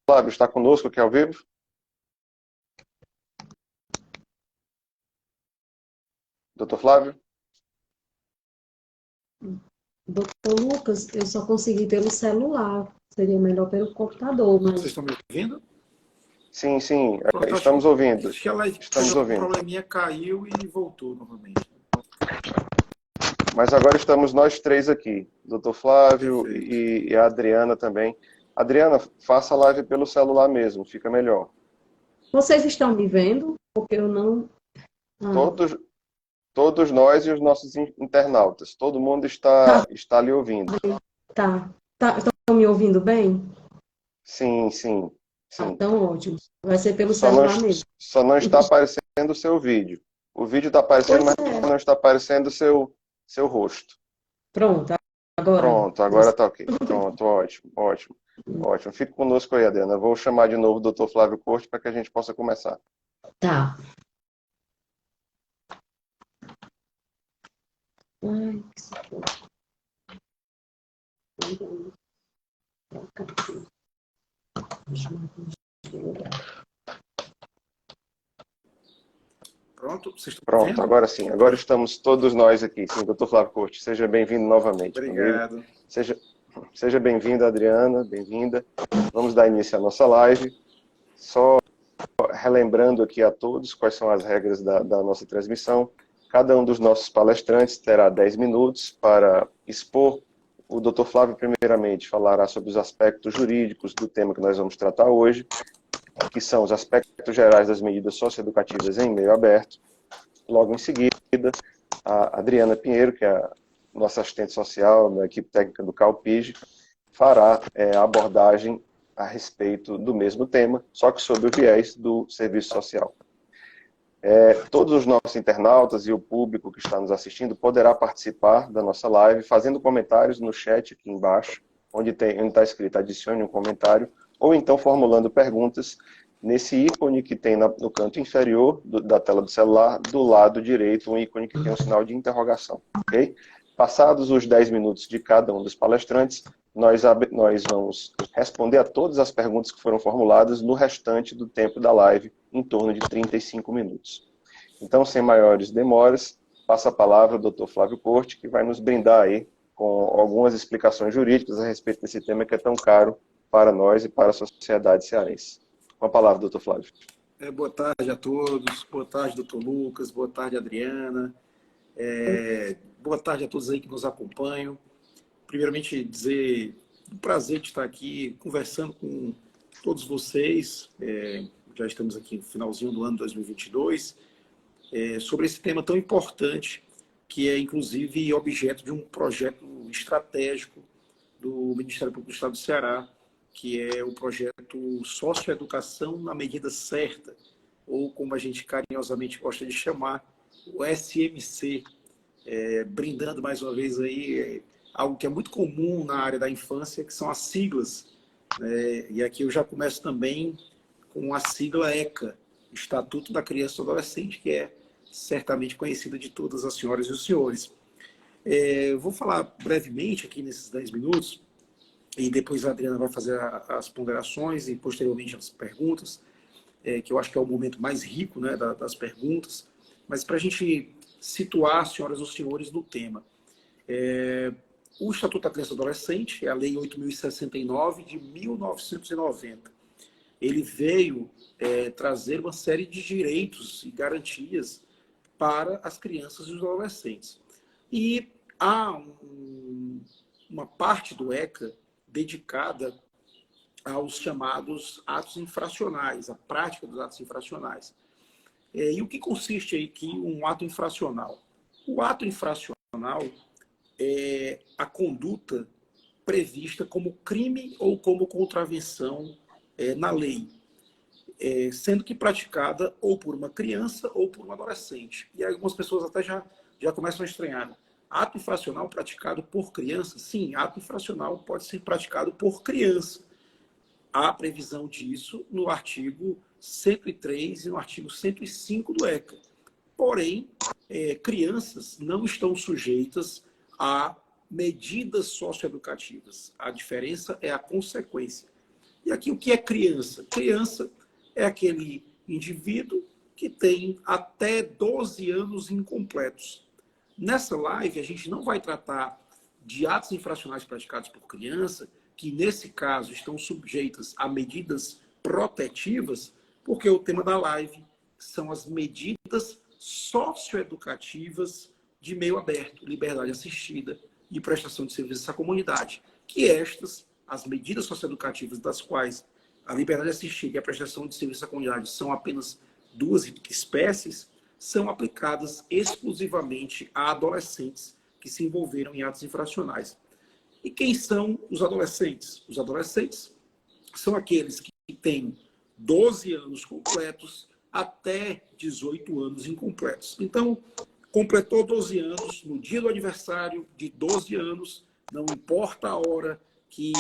Flávio está conosco aqui ao vivo? Doutor Flávio? Doutor Lucas, eu só consegui pelo celular. Seria melhor pelo computador, mas... Vocês estão me ouvindo? Sim, sim, Pronto, estamos ouvindo. acho que ela teve Estamos um ouvindo. probleminha, caiu e voltou novamente. Mas agora estamos nós três aqui, Dr. Flávio Perfeito. e a Adriana também. Adriana, faça a live pelo celular mesmo, fica melhor. Vocês estão me vendo? Porque eu não... Todos nós e os nossos internautas, todo mundo está lhe ouvindo. Tá. Estão me ouvindo bem? Sim, sim, sim. Então, ótimo. Vai ser pelo celular mesmo. Só não está aparecendo o seu vídeo. O vídeo está aparecendo, Pois mas é. não está aparecendo o seu rosto. Pronto, agora. Pronto, agora está ok. Pronto, ótimo, ótimo, ótimo. Fique conosco aí, Adriana. Vou chamar de novo o Dr. Flávio Corte para que a gente possa começar. Tá. Ai, que sufoco. Pronto, vocês estão Pronto, vendo? agora sim. Agora estamos todos nós aqui. Sim, Dr. Flávio Corte, seja bem-vindo novamente. Obrigado. Seja bem-vinda, Adriana, bem-vinda. Vamos dar início à nossa live. Só relembrando aqui a todos quais são as regras da nossa transmissão. Cada um dos nossos palestrantes terá 10 minutos para expor. O Dr. Flávio, primeiramente, falará sobre os aspectos jurídicos do tema que nós vamos tratar hoje, que são os aspectos gerais das medidas socioeducativas em meio aberto. Logo em seguida, a Adriana Pinheiro, que é a nossa assistente social da equipe técnica do CalPIG, fará a abordagem a respeito do mesmo tema, só que sob o viés do serviço social. Todos os nossos internautas e o público que está nos assistindo poderá participar da nossa live fazendo comentários no chat aqui embaixo, onde está escrito adicione um comentário, ou então formulando perguntas nesse ícone que tem no canto inferior da tela do celular, do lado direito, um ícone que tem um sinal de interrogação. Okay? Passados os 10 minutos de cada um dos palestrantes, nós vamos responder a todas as perguntas que foram formuladas no restante do tempo da live, em torno de 35 minutos. Então, sem maiores demoras, passo a palavra ao Dr. Flávio Corte, que vai nos brindar aí com algumas explicações jurídicas a respeito desse tema que é tão caro para nós e para a sociedade cearense. Com a palavra, doutor Flávio. Boa tarde a todos, boa tarde, doutor Lucas, boa tarde, Adriana, boa tarde a todos aí que nos acompanham. Primeiramente, dizer um prazer de estar aqui conversando com todos vocês, já estamos aqui no finalzinho do ano 2022, sobre esse tema tão importante, que é, inclusive, objeto de um projeto estratégico do Ministério Público do Estado do Ceará, que é o projeto Socioeducação na Medida Certa, ou como a gente carinhosamente gosta de chamar, o SMC, brindando mais uma vez aí algo que é muito comum na área da infância, que são as siglas. E aqui eu já começo também com a sigla ECA, Estatuto da Criança e do Adolescente, que é certamente conhecida de todas as senhoras e os senhores. Eu vou falar brevemente aqui nesses 10 minutos, e depois a Adriana vai fazer as ponderações e posteriormente as perguntas, que eu acho que é o momento mais rico, né, das perguntas, mas para a gente situar, senhoras e senhores, no tema. O Estatuto da Criança e do Adolescente é a Lei 8.069 de 1990. Ele veio trazer uma série de direitos e garantias para as crianças e os adolescentes. E há uma parte do ECA dedicada aos chamados atos infracionais, a prática dos atos infracionais. E o que consiste aí que um ato infracional? O ato infracional é a conduta prevista como crime ou como contravenção na lei, sendo que praticada ou por uma criança ou por um adolescente. E algumas pessoas até já começam a estranhar. Ato infracional praticado por criança? Sim, ato infracional pode ser praticado por criança. Há previsão disso no artigo 103 e no artigo 105 do ECA. Porém, crianças não estão sujeitas a medidas socioeducativas. A diferença é a consequência. E aqui o que é criança? Criança é aquele indivíduo que tem até 12 anos incompletos. Nessa live, a gente não vai tratar de atos infracionais praticados por criança, que nesse caso estão sujeitas a medidas protetivas, porque o tema da live são as medidas socioeducativas de meio aberto, liberdade assistida e prestação de serviços à comunidade. Que estas, as medidas socioeducativas das quais a liberdade assistida e a prestação de serviços à comunidade são apenas duas espécies, são aplicadas exclusivamente a adolescentes que se envolveram em atos infracionais. E quem são os adolescentes? Os adolescentes são aqueles que têm 12 anos completos até 18 anos incompletos. Então, completou 12 anos, no dia do aniversário de 12 anos, não importa a hora que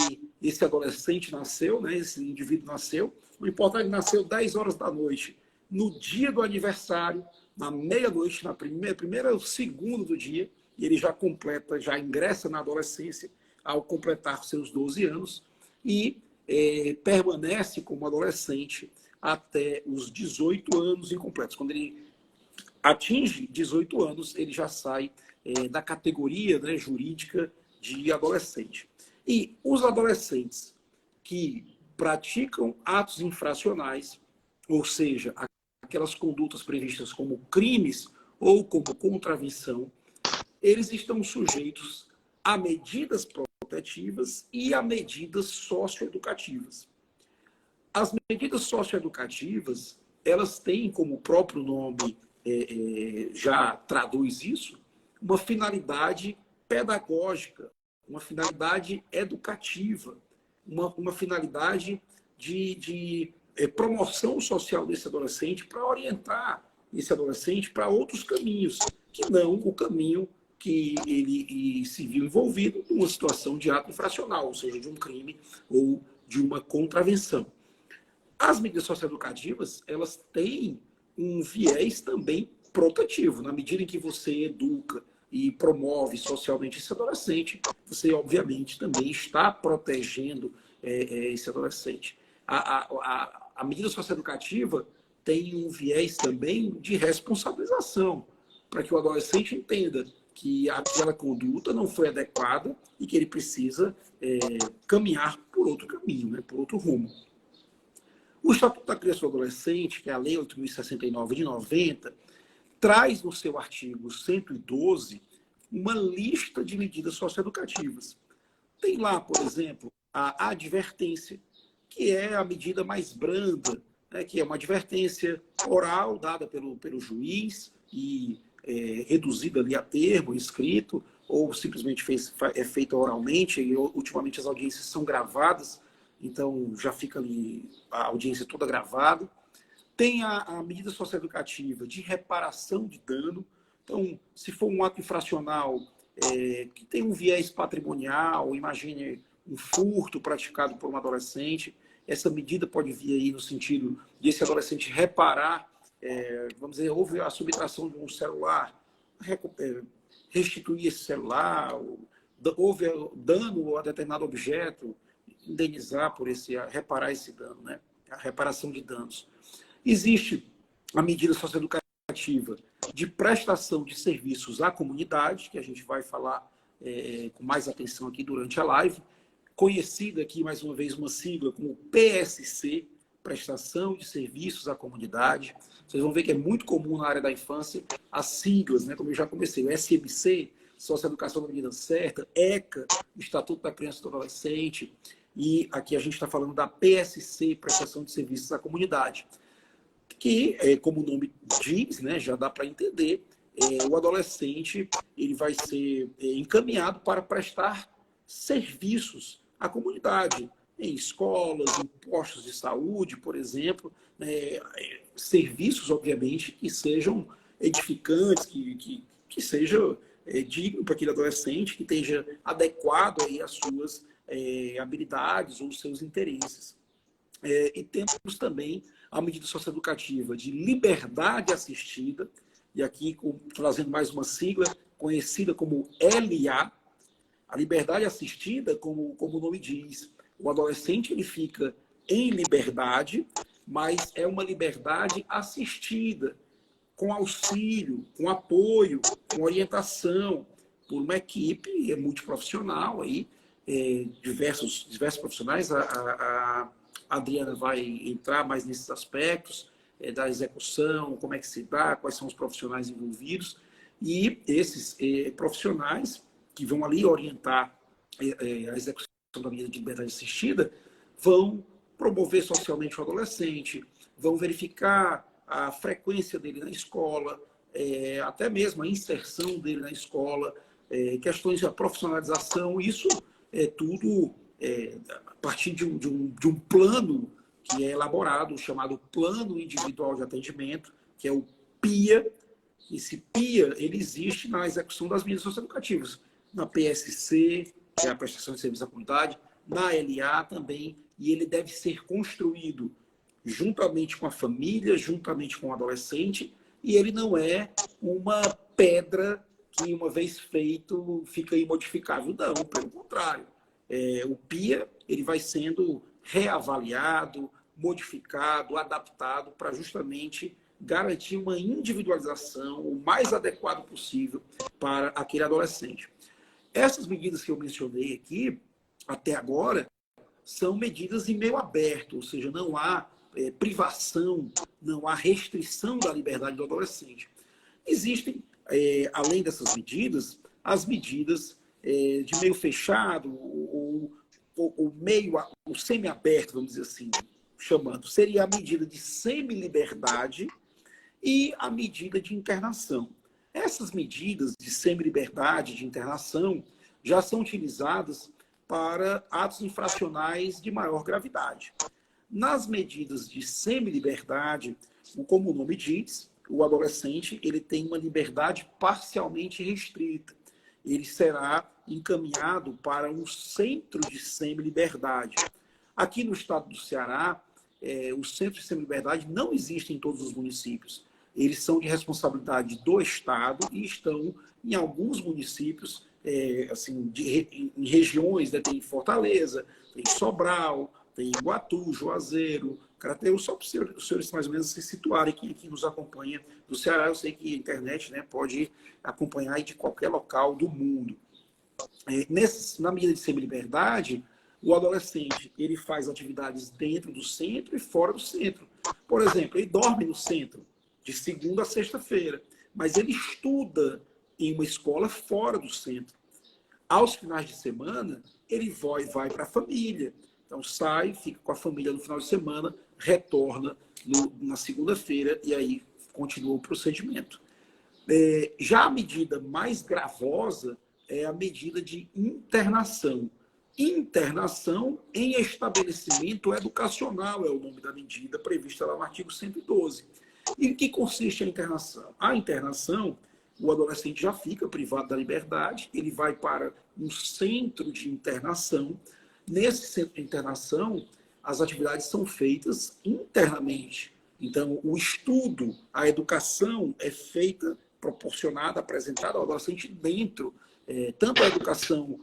esse adolescente nasceu, né, esse indivíduo nasceu, não importa, ele nasceu 10 horas da noite. No dia do aniversário, na meia-noite, na primeira ou segundo do dia, ele já completa, já ingressa na adolescência ao completar seus 12 anos e permanece como adolescente até os 18 anos incompletos. Quando ele atinge 18 anos, ele já sai da categoria, né, jurídica de adolescente. E os adolescentes que praticam atos infracionais, ou seja, aquelas condutas previstas como crimes ou como contravenção, eles estão sujeitos a medidas protetivas e a medidas socioeducativas. As medidas socioeducativas, elas têm, como o próprio nome já traduz isso, uma finalidade pedagógica, uma finalidade educativa, uma finalidade de promoção social desse adolescente para orientar esse adolescente para outros caminhos, que não o caminho que ele se viu envolvido numa situação de ato infracional, ou seja, de um crime ou de uma contravenção. As medidas socioeducativas, elas têm um viés também protetivo, na medida em que você educa e promove socialmente esse adolescente, você, obviamente, também está protegendo esse adolescente. A medida socioeducativa tem um viés também de responsabilização, para que o adolescente entenda que aquela conduta não foi adequada e que ele precisa caminhar por outro caminho, né, por outro rumo. O Estatuto da Criança e do Adolescente, que é a Lei 8.069 de 90, traz no seu artigo 112 uma lista de medidas socioeducativas. Tem lá, por exemplo, a advertência, que é a medida mais branda, né, que é uma advertência oral dada pelo juiz e reduzida ali a termo, escrito, ou simplesmente é feita oralmente, e ultimamente as audiências são gravadas, então já fica ali a audiência toda gravada. Tem a medida socioeducativa de reparação de dano. Então, se for um ato infracional que tem um viés patrimonial, imagine um furto praticado por um adolescente, essa medida pode vir aí no sentido de esse adolescente reparar, vamos dizer, houve a subtração de um celular, restituir esse celular, houve dano a determinado objeto, indenizar por reparar esse dano, né? A reparação de danos. Existe a medida socioeducativa de prestação de serviços à comunidade, que a gente vai falar com mais atenção aqui durante a live, conhecida aqui, mais uma vez, uma sigla como PSC, Prestação de Serviços à Comunidade. Vocês vão ver que é muito comum na área da infância as siglas, né? Como eu já comecei, o SMC, Socioeducação da Medida Certa, ECA, Estatuto da Criança e do Adolescente, e aqui a gente está falando da PSC, Prestação de Serviços à Comunidade, que, como o nome diz, né, já dá para entender, o adolescente ele vai ser encaminhado para prestar serviços à comunidade, em escolas, em postos de saúde, por exemplo, serviços, obviamente, que sejam edificantes, que seja digno para aquele adolescente, que esteja adequado aí às suas habilidades ou seus interesses. E temos também a medida socioeducativa de liberdade assistida, e aqui trazendo mais uma sigla conhecida como LA. A liberdade assistida, como o nome diz, o adolescente ele fica em liberdade, mas é uma liberdade assistida, com auxílio, com apoio, com orientação, por uma equipe multiprofissional, aí, diversos profissionais. A Adriana vai entrar mais nesses aspectos da execução, como é que se dá, quais são os profissionais envolvidos, e esses profissionais que vão ali orientar a execução da medida de liberdade assistida vão promover socialmente o adolescente, vão verificar a frequência dele na escola, até mesmo a inserção dele na escola, questões de profissionalização, isso é tudo a partir de um plano que é elaborado, chamado Plano Individual de Atendimento, que é o PIA. Esse PIA, ele existe na execução das medidas socioeducativas, na PSC, que é a prestação de serviço à comunidade, na LA também, e ele deve ser construído juntamente com a família, juntamente com o adolescente, e ele não é uma pedra que, uma vez feito, fica imodificável. Não, pelo contrário. O PIA ele vai sendo reavaliado, modificado, adaptado para justamente garantir uma individualização o mais adequado possível para aquele adolescente. Essas medidas que eu mencionei aqui, até agora, são medidas em meio aberto, ou seja, não há privação, não há restrição da liberdade do adolescente. Existem, além dessas medidas, as medidas de meio fechado, o semi-aberto, vamos dizer assim, chamando. Seria a medida de semi-liberdade e a medida de internação. Essas medidas de semi-liberdade, de internação, já são utilizadas para atos infracionais de maior gravidade. Nas medidas de semi-liberdade, como o nome diz, o adolescente ele tem uma liberdade parcialmente restrita. Ele será encaminhado para um centro de semi-liberdade. Aqui no estado do Ceará, os centros de semi-liberdade não existem em todos os municípios. Eles são de responsabilidade do estado e estão em alguns municípios, assim, em regiões, né, tem Fortaleza, tem Sobral, tem Iguatu, Juazeiro, Crateús, só para os senhores mais ou menos se situarem que nos acompanha do Ceará. Eu sei que a internet, né, pode acompanhar de qualquer local do mundo. Na medida de semi-liberdade, o adolescente ele faz atividades dentro do centro e fora do centro. Por exemplo, ele dorme no centro de segunda a sexta-feira, mas ele estuda em uma escola fora do centro. Aos finais de semana, ele vai para a família. Então, sai, fica com a família no final de semana, retorna na segunda-feira e aí continua o procedimento. Já a medida mais gravosa é a medida de internação. Internação em estabelecimento educacional é o nome da medida prevista lá no artigo 112. E em que consiste a internação? A internação, o adolescente já fica privado da liberdade, ele vai para um centro de internação. Nesse centro de internação, as atividades são feitas internamente. Então, o estudo, a educação é feita, proporcionada, apresentada ao adolescente dentro, tanto a educação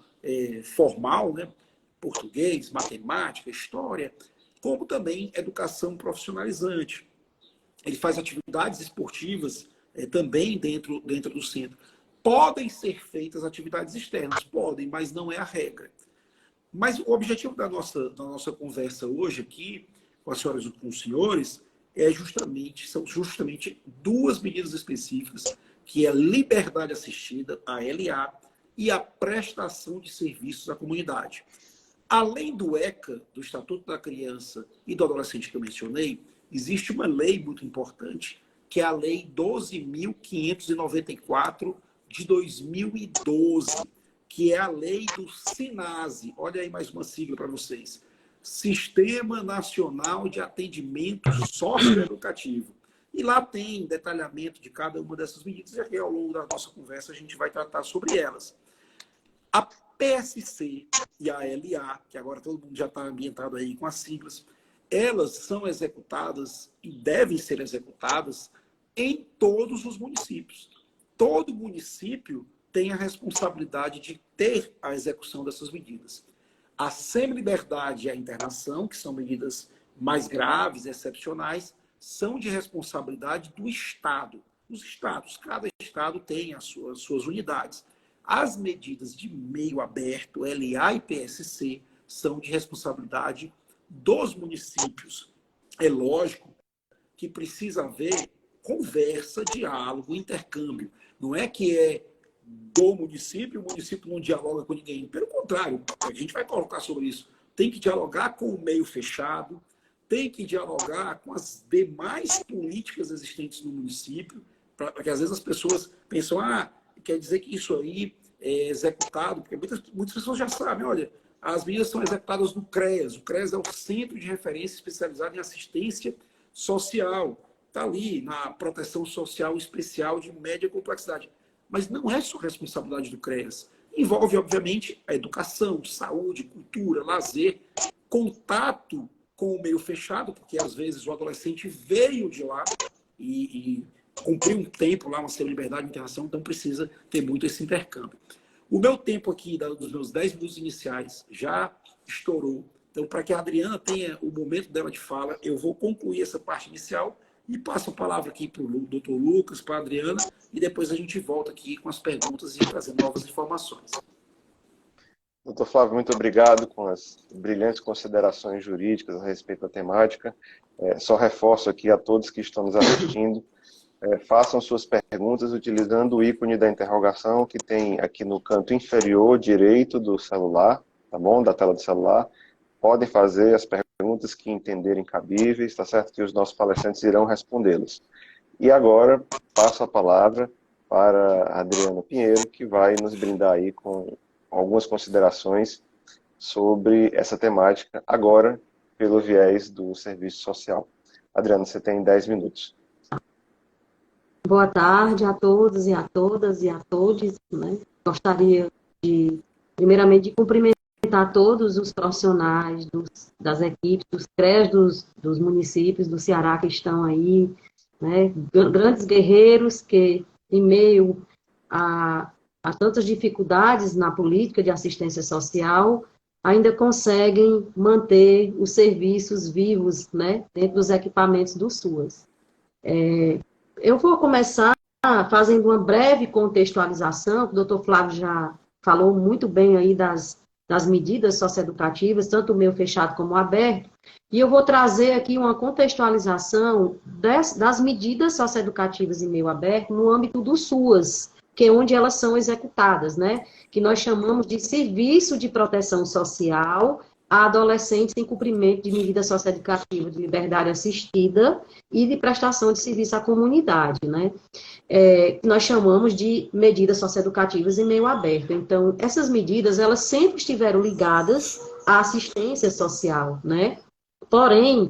formal, né, português, matemática, história, como também educação profissionalizante. Ele faz atividades esportivas também dentro do centro. Podem ser feitas atividades externas, podem, mas não é a regra. Mas o objetivo da nossa conversa hoje aqui, com as senhoras e com os senhores, são justamente duas medidas específicas, que é a liberdade assistida, a LA, e a prestação de serviços à comunidade. Além do ECA, do Estatuto da Criança e do Adolescente que eu mencionei, existe uma lei muito importante, que é a Lei 12.594 de 2012, que é a lei do SINASE. Olha aí mais uma sigla para vocês. Sistema Nacional de Atendimento Socioeducativo. E lá tem detalhamento de cada uma dessas medidas, e aqui ao longo da nossa conversa a gente vai tratar sobre elas. A PSC e a LA, que agora todo mundo já está ambientado aí com as siglas, elas são executadas e devem ser executadas em todos os municípios. Todo município tem a responsabilidade de ter a execução dessas medidas. A semi-liberdade e a internação, que são medidas mais graves, excepcionais, são de responsabilidade do Estado. Os estados, cada estado tem as suas unidades. As medidas de meio aberto, LA e PSC, são de responsabilidade dos municípios. É lógico que precisa haver conversa, diálogo, intercâmbio. Não é que é do município, o município não dialoga com ninguém. Pelo contrário, a gente vai colocar sobre isso. Tem que dialogar com o meio fechado, tem que dialogar com as demais políticas existentes no município, porque às vezes as pessoas pensam, quer dizer que isso aí é executado, porque muitas pessoas já sabem, olha, as medidas são executadas no CREAS. O CREAS é o Centro de Referência Especializado em Assistência Social. Está ali na proteção social especial de média complexidade. Mas não é só responsabilidade do CREAS. Envolve, obviamente, a educação, saúde, cultura, lazer, contato com o meio fechado, porque às vezes o adolescente veio de lá e cumpriu um tempo lá, uma semi-liberdade de internação, então precisa ter muito esse intercâmbio. O meu tempo aqui, dos meus 10 minutos iniciais, já estourou. Então, para que a Adriana tenha o momento dela de fala, eu vou concluir essa parte inicial e passo a palavra aqui para o Dr. Lucas, para a Adriana, e depois a gente volta aqui com as perguntas e trazer novas informações. Doutor Flávio, muito obrigado com as brilhantes considerações jurídicas a respeito da temática. Só reforço aqui a todos que estão nos assistindo, façam suas perguntas utilizando o ícone da interrogação que tem aqui no canto inferior direito do celular, tá bom? Da tela do celular. Podem fazer as perguntas que entenderem cabíveis, tá certo? Que os nossos palestrantes irão respondê-las. E agora, passo a palavra para a Adriana Pinheiro, que vai nos brindar aí com algumas considerações sobre essa temática, agora pelo viés do serviço social. Adriana, você tem 10 minutos. Boa tarde a todos e a todas e a todos, né? Gostaria de, primeiramente, de cumprimentar todos os profissionais das equipes, dos CREAS dos municípios do Ceará que estão aí, né? Grandes guerreiros que, em meio a tantas dificuldades na política de assistência social, ainda conseguem manter os serviços vivos, né, dentro dos equipamentos do SUAS. Eu vou começar fazendo uma breve contextualização, o doutor Flávio já falou muito bem aí das medidas socioeducativas, tanto o meio fechado como o aberto, e eu vou trazer aqui uma contextualização das medidas socioeducativas em meio aberto no âmbito do SUAS, que é onde elas são executadas, né? Que nós chamamos de serviço de proteção social a adolescentes em cumprimento de medida socioeducativa de liberdade assistida e de prestação de serviço à comunidade, né? Nós chamamos de medidas socioeducativas em meio aberto. Então, essas medidas, elas sempre estiveram ligadas à assistência social, né? Porém,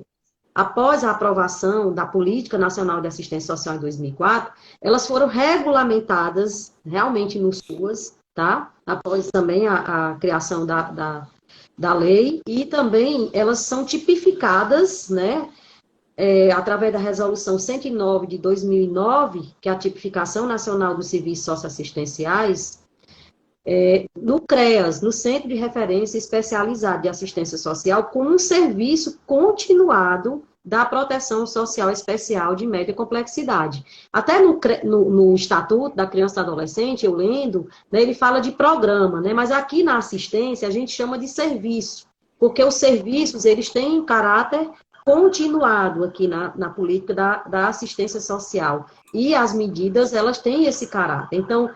após a aprovação da Política Nacional de Assistência Social em 2004, elas foram regulamentadas realmente no SUAS, tá? Após também a criação da lei, e também elas são tipificadas, né? Através da Resolução 109 de 2009, que é a tipificação nacional dos serviços socioassistenciais, no CREAS, no Centro de Referência Especializado de Assistência Social, como um serviço continuado da proteção social especial de média complexidade. Até no Estatuto da Criança e do Adolescente, eu lendo, né, ele fala de programa, né, mas aqui na assistência a gente chama de serviço, porque os serviços eles têm um caráter continuado aqui na política da assistência social, e as medidas elas têm esse caráter. Então,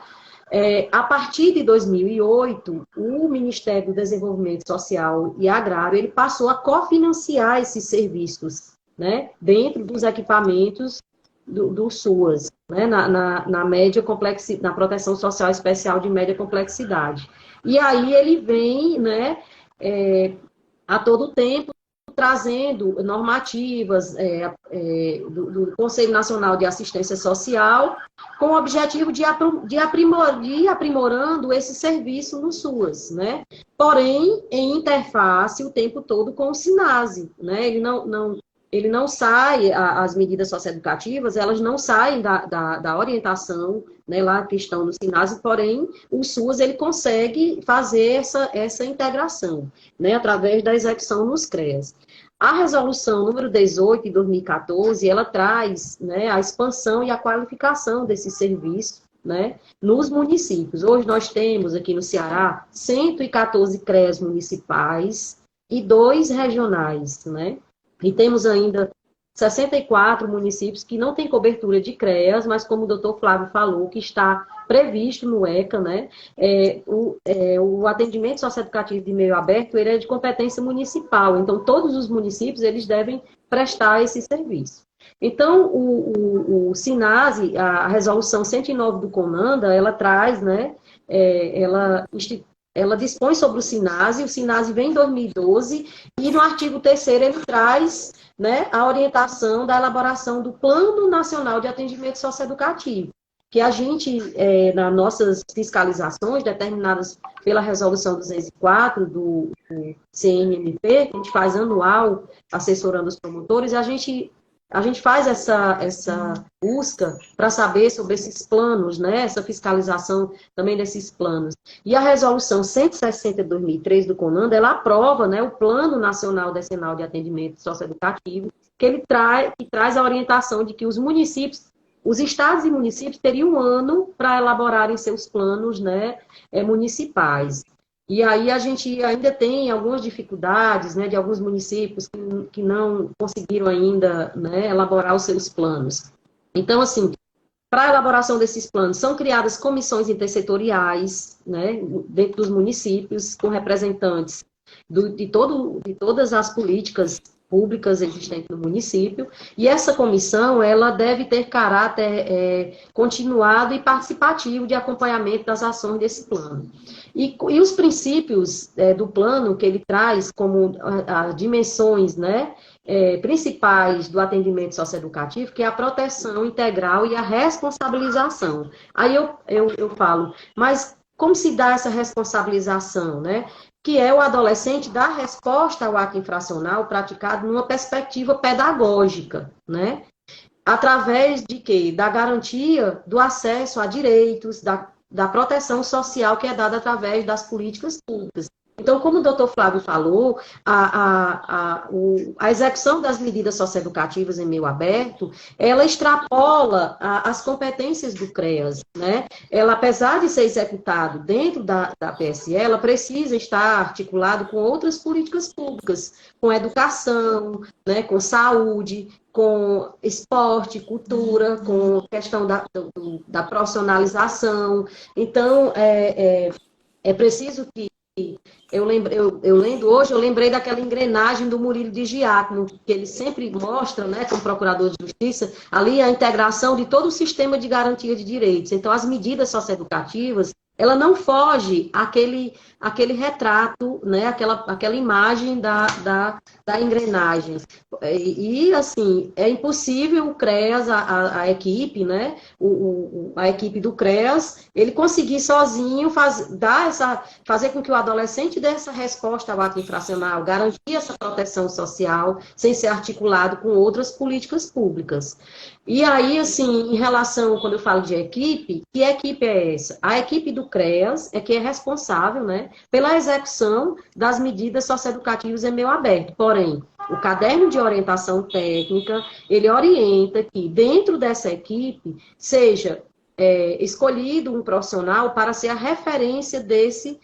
a partir de 2008, o Ministério do Desenvolvimento Social e Agrário ele passou a cofinanciar esses serviços, né, dentro dos equipamentos do SUAS, né, na média complexidade, na proteção social especial de média complexidade. E aí ele vem, né, a todo tempo trazendo normativas do Conselho Nacional de Assistência Social, com o objetivo de ir aprimorando esse serviço no SUAS, né? Porém, em interface o tempo todo com o SINASE, né? ele não sai, as medidas socioeducativas, elas não saem da orientação, né, lá que estão no SINASE, porém, o SUAS, ele consegue fazer essa integração, né, através da execução nos CREAS. A resolução número 18, de 2014, ela traz, né, a expansão e a qualificação desse serviço, né, nos municípios. Hoje nós temos aqui no Ceará 114 CREAs municipais e 2 regionais, né? E temos ainda 64 municípios que não têm cobertura de CREAS, mas como o doutor Flávio falou, que está previsto no ECA, né? O atendimento socioeducativo de meio aberto, ele é de competência municipal, então todos os municípios, eles devem prestar esse serviço. Então, o SINASE, a resolução 109 do CONANDA, ela traz, né, ela dispõe sobre o SINASE vem em 2012, e no artigo 3º ele traz, né, a orientação da elaboração do Plano Nacional de Atendimento Socioeducativo, que a gente, nas nossas fiscalizações, determinadas pela resolução 204 do CNMP, que a gente faz anual, assessorando os promotores, a gente faz essa busca para saber sobre esses planos, né? Essa fiscalização também desses planos. E a resolução 160 de 2003 do CONANDA, ela aprova, né, o Plano Nacional Decenal de Atendimento Socioeducativo, que traz a orientação de que os municípios, os estados e municípios teriam um ano para elaborarem seus planos, né, municipais. E aí a gente ainda tem algumas dificuldades, né, de alguns municípios que não conseguiram ainda, né, elaborar os seus planos. Então, assim, para a elaboração desses planos, são criadas comissões intersetoriais, né, dentro dos municípios, com representantes de todas as políticas públicas existentes no município, e essa comissão, ela deve ter caráter continuado e participativo de acompanhamento das ações desse plano. E os princípios do plano, que ele traz como as dimensões, né, principais do atendimento socioeducativo, que é a proteção integral e a responsabilização. Aí eu falo, mas como se dá essa responsabilização, né? Que é o adolescente dar resposta ao ato infracional praticado numa perspectiva pedagógica, né? Através de quê? Da garantia do acesso a direitos, da proteção social que é dada através das políticas públicas. Então, como o doutor Flávio falou, a execução das medidas socioeducativas em meio aberto, ela extrapola as competências do CREAS, né? Ela, apesar de ser executado dentro da PSE, ela precisa estar articulado com outras políticas públicas, com educação, né, com saúde, com esporte, cultura, com questão da profissionalização. Então, é preciso que eu lendo hoje, eu lembrei daquela engrenagem do Murilo de Giacomo, que ele sempre mostra, né, como procurador de justiça, ali a integração de todo o sistema de garantia de direitos. Então, as medidas socioeducativas, ela não foge àquele retrato, né, aquela imagem da engrenagem. E, assim, é impossível o CREAS, a equipe, né, a equipe do CREAS, ele conseguir sozinho fazer com que o adolescente dê essa resposta ao ato infracional, garantir essa proteção social, sem ser articulado com outras políticas públicas. E aí, assim, em relação, quando eu falo de equipe, que equipe é essa? A equipe do CREAS é que é responsável, né, pela execução das medidas socioeducativas em meio aberto. Porém, o caderno de orientação técnica, ele orienta que dentro dessa equipe seja escolhido um profissional para ser a referência desse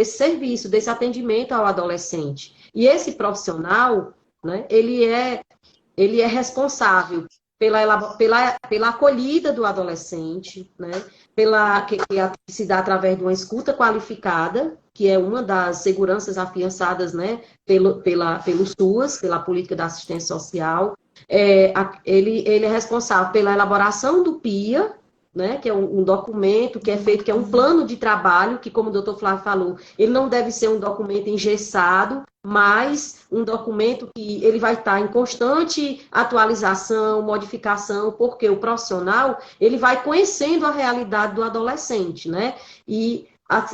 serviço, desse atendimento ao adolescente. E esse profissional, né, ele é responsável pela acolhida do adolescente, né? Que se dá através de uma escuta qualificada, que é uma das seguranças afiançadas, né, pelo SUAS, pela Política da Assistência Social. Ele é responsável pela elaboração do PIA, né, que é um documento que é feito, que é um plano de trabalho, que, como o doutor Flávio falou, ele não deve ser um documento engessado, mas um documento que ele vai estar em constante atualização, modificação, porque o profissional, ele vai conhecendo a realidade do adolescente, né? E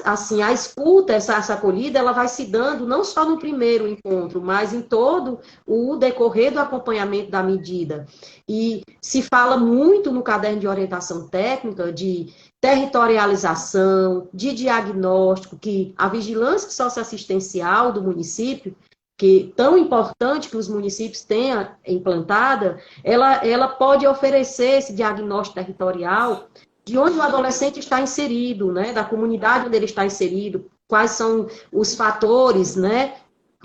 assim, a escuta, essa acolhida, ela vai se dando não só no primeiro encontro, mas em todo o decorrer do acompanhamento da medida. E se fala muito no caderno de orientação técnica de territorialização, de diagnóstico, que a vigilância socioassistencial do município, que tão importante que os municípios tenham implantada, ela pode oferecer esse diagnóstico territorial de onde o adolescente está inserido, né, da comunidade onde ele está inserido, quais são os fatores, né,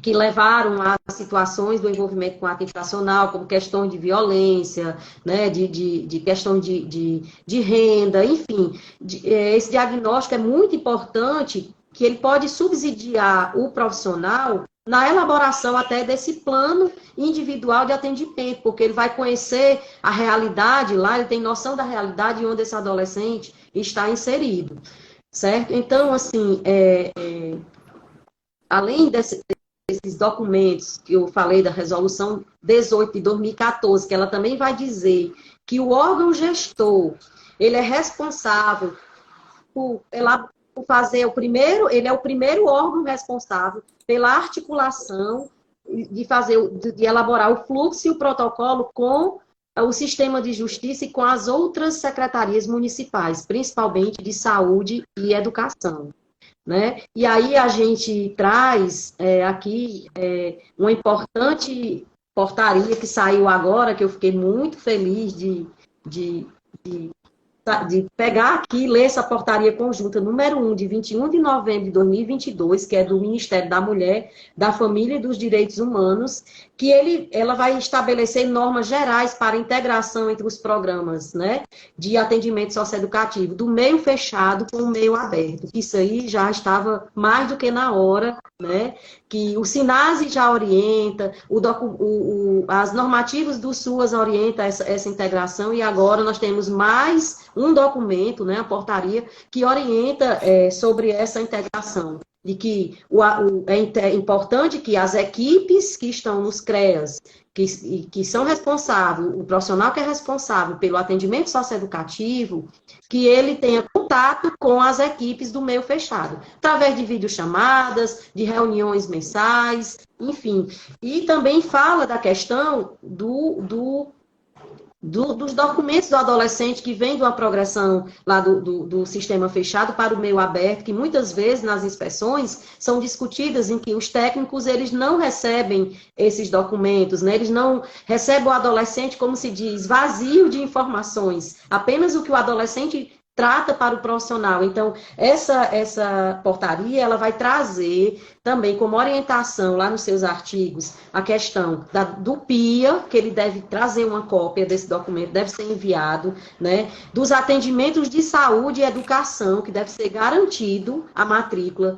que levaram a situações do envolvimento com ato infracional, como questões de violência, né, de questão de renda, enfim. Esse diagnóstico é muito importante, que ele pode subsidiar o profissional na elaboração até desse plano individual de atendimento, porque ele vai conhecer a realidade lá, ele tem noção da realidade onde esse adolescente está inserido, certo? Então, assim, além desses documentos que eu falei da resolução 18 de 2014, que ela também vai dizer que o órgão gestor, ele é responsável por fazer ele é o primeiro órgão responsável pela articulação de elaborar o fluxo e o protocolo com o sistema de justiça e com as outras secretarias municipais, principalmente de saúde e educação, né? E aí a gente traz aqui uma importante portaria que saiu agora, que eu fiquei muito feliz de pegar aqui e ler essa portaria conjunta número 1, de 21 de novembro de 2022, que é do Ministério da Mulher, da Família e dos Direitos Humanos, que ela vai estabelecer normas gerais para a integração entre os programas, né, de atendimento socioeducativo do meio fechado com o meio aberto. Isso aí já estava mais do que na hora, né, que o SINASE já orienta, as normativas do SUAS orientam essa integração, e agora nós temos mais um documento, né, a portaria, que orienta sobre essa integração, de que é importante que as equipes que estão nos CREAS, que são responsáveis, o profissional que é responsável pelo atendimento socioeducativo, que ele tenha contato com as equipes do meio fechado, através de videochamadas, de reuniões mensais, enfim. E também fala da questão dos documentos do adolescente que vem de uma progressão lá do sistema fechado para o meio aberto, que muitas vezes nas inspeções são discutidas em que os técnicos eles não recebem esses documentos, né? Eles não recebem o adolescente, como se diz, vazio de informações, apenas o que o adolescente trata para o profissional. Então, essa portaria, ela vai trazer também como orientação lá nos seus artigos a questão do PIA, que ele deve trazer uma cópia desse documento, deve ser enviado, né? Dos atendimentos de saúde e educação, que deve ser garantido a matrícula,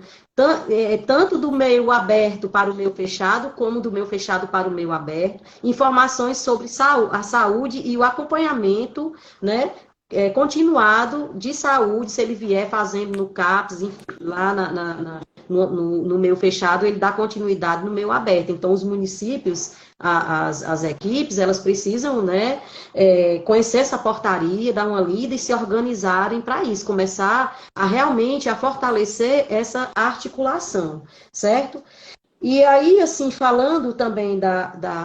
tanto do meio aberto para o meio fechado, como do meio fechado para o meio aberto, informações sobre a saúde e o acompanhamento, né, continuado de saúde, se ele vier fazendo no CAPS, lá no meio fechado, ele dá continuidade no meio aberto. Então, os municípios, as equipes, elas precisam, né, conhecer essa portaria, dar uma lida e se organizarem para isso, começar realmente a fortalecer essa articulação, certo? E aí, assim, falando também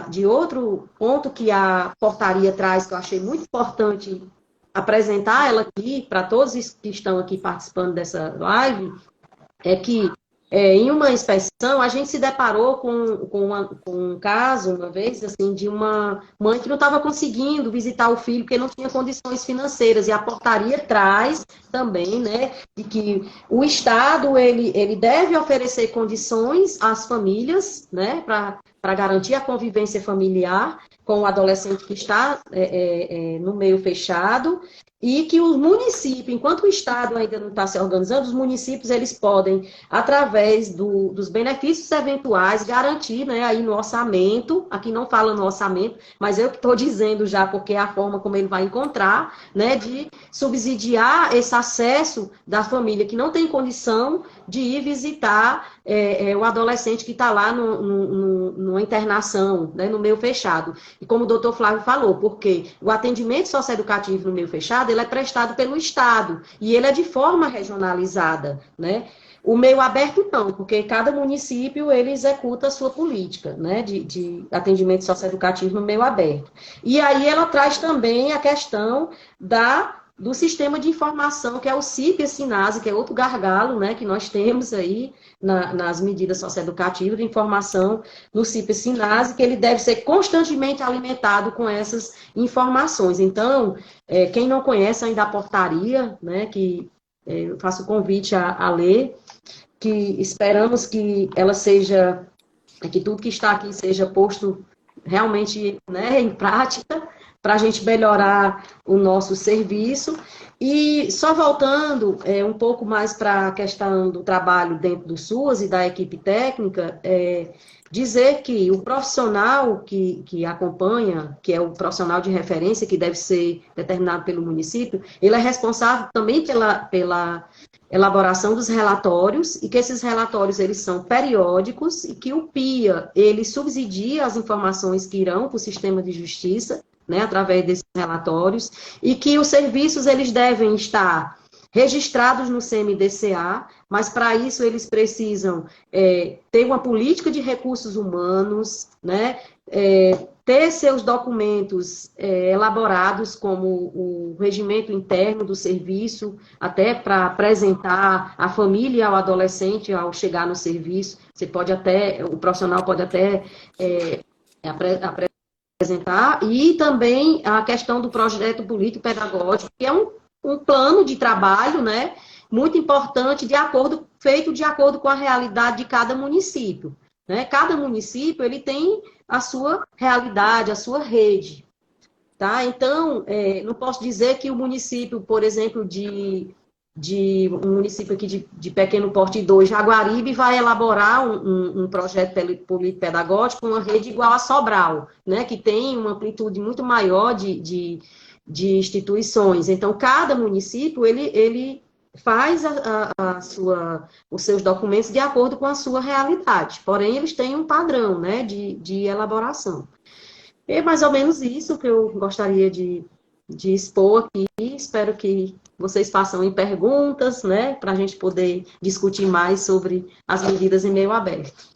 de outro ponto que a portaria traz, que eu achei muito importante apresentar ela aqui, para todos que estão aqui participando dessa live, é que em uma inspeção a gente se deparou com um caso, uma vez, assim, de uma mãe que não estava conseguindo visitar o filho porque não tinha condições financeiras, e a portaria traz também, né, de que o Estado, ele deve oferecer condições às famílias, né, para garantir a convivência familiar com o adolescente que está no meio fechado, e que o município, enquanto o Estado ainda não está se organizando, os municípios eles podem, através dos benefícios eventuais, garantir, né, aí no orçamento, aqui não fala no orçamento, mas eu que estou dizendo já, porque é a forma como ele vai encontrar, né, de subsidiar esse acesso da família que não tem condição de ir visitar o adolescente que está lá numa internação, né, no meio fechado. E como o doutor Flávio falou, porque o atendimento socioeducativo no meio fechado, ele é prestado pelo Estado, e ele é de forma regionalizada, né? O meio aberto não, porque cada município ele executa a sua política, né, de atendimento socioeducativo no meio aberto. E aí ela traz também a questão do sistema de informação, que é o CIP e a SINASE, que é outro gargalo, né, que nós temos aí nas medidas socioeducativas de informação no CIP e SINASE, que ele deve ser constantemente alimentado com essas informações. Então, quem não conhece ainda a portaria, né, que eu faço o convite a ler, que esperamos que ela seja, que tudo que está aqui seja posto realmente, né, em prática, para a gente melhorar o nosso serviço. E só voltando um pouco mais para a questão do trabalho dentro do SUAS e da equipe técnica, dizer que o profissional que acompanha, que é o profissional de referência, que deve ser determinado pelo município, ele é responsável também pela elaboração dos relatórios, e que esses relatórios eles são periódicos, e que o PIA ele subsidia as informações que irão para o sistema de justiça, né, através desses relatórios, e que os serviços eles devem estar registrados no CMDCA, mas para isso eles precisam ter uma política de recursos humanos, né, ter seus documentos elaborados, como o regimento interno do serviço, até para apresentar à família e ao adolescente ao chegar no serviço. O profissional pode até apresentar, e também a questão do projeto político-pedagógico, que é um plano de trabalho, né, muito importante, feito de acordo com a realidade de cada município. Né? Cada município ele tem a sua realidade, a sua rede. Tá? Então, não posso dizer que o município, por exemplo, um município aqui de pequeno porte 2, Jaguaribe, vai elaborar um projeto político-pedagógico, uma rede igual a Sobral, né? Que tem uma amplitude muito maior de instituições. Então, cada município, ele faz os seus documentos de acordo com a sua realidade. Porém, eles têm um padrão, né, de elaboração. É mais ou menos isso que eu gostaria de expor aqui. Espero que vocês façam em perguntas, né, para a gente poder discutir mais sobre as medidas em meio aberto.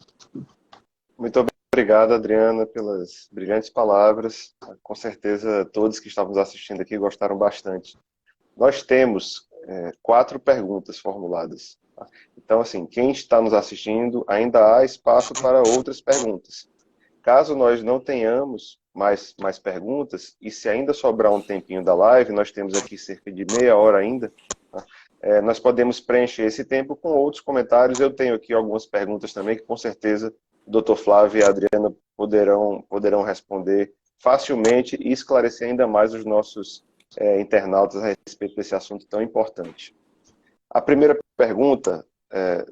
Muito obrigado, Adriana, pelas brilhantes palavras. Com certeza, todos que estavam assistindo aqui gostaram bastante. Nós temos 4 perguntas formuladas. Tá? Então, assim, quem está nos assistindo, ainda há espaço para outras perguntas. Caso nós não tenhamos mais perguntas, e se ainda sobrar um tempinho da live, nós temos aqui cerca de meia hora ainda, tá? Nós podemos preencher esse tempo com outros comentários. Eu tenho aqui algumas perguntas também, que com certeza o Dr. Flávio e a Adriana poderão responder facilmente e esclarecer ainda mais os nossos internautas a respeito desse assunto tão importante. A primeira pergunta,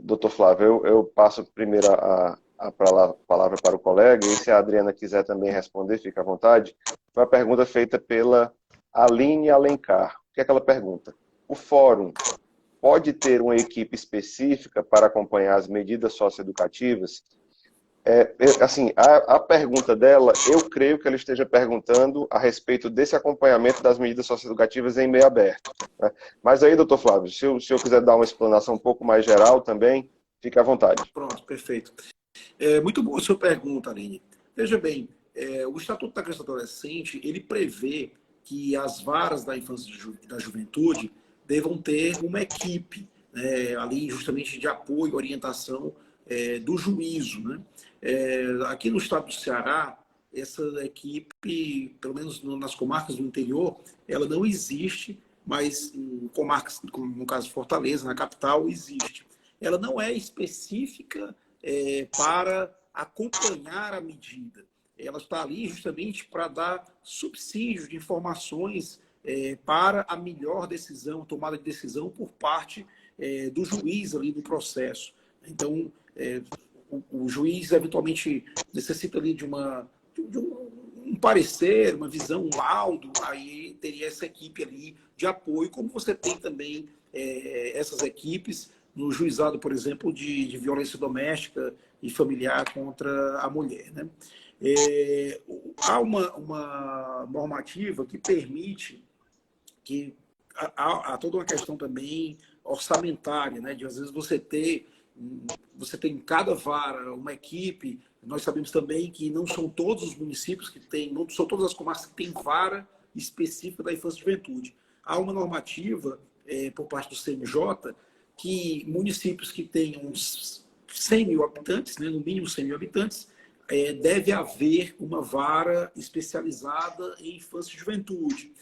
Dr. Flávio, eu passo primeiro a palavra para o colega, e se a Adriana quiser também responder, fica à vontade. Foi uma pergunta feita pela Aline Alencar. O que é que ela pergunta? O fórum pode ter uma equipe específica para acompanhar as medidas socioeducativas? Assim, a pergunta dela, eu creio que ela esteja perguntando a respeito desse acompanhamento das medidas socioeducativas em meio aberto. Né? Mas aí, doutor Flávio, se o senhor quiser dar uma explanação um pouco mais geral também, fique à vontade. Pronto, perfeito. Muito boa a sua pergunta, Aline. Veja bem, o Estatuto da Criança e do Adolescente, ele prevê que as varas da infância e da juventude devam ter uma equipe, né, ali justamente de apoio e orientação do juízo. Né? Aqui no estado do Ceará, essa equipe, pelo menos nas comarcas do interior, ela não existe, mas em comarcas, como no caso Fortaleza, na capital, existe. Ela não é específica para acompanhar a medida. Ela está ali justamente para dar subsídios de informações para a melhor decisão, tomada de decisão por parte do juiz ali no processo. Então, o juiz eventualmente necessita ali de um parecer, uma visão, um laudo, aí teria essa equipe ali de apoio, como você tem também essas equipes no juizado, por exemplo, de violência doméstica e familiar contra a mulher, né? Há uma normativa que permite que há toda uma questão também orçamentária, né? De às vezes você tem em cada vara uma equipe. Nós sabemos também que não são todos os municípios que têm, não são todas as comarcas que têm vara específica da infância e juventude. Há uma normativa por parte do CNJ que municípios que tenham uns 100 mil habitantes, né, no mínimo 100 mil habitantes, deve haver uma vara especializada em infância e juventude.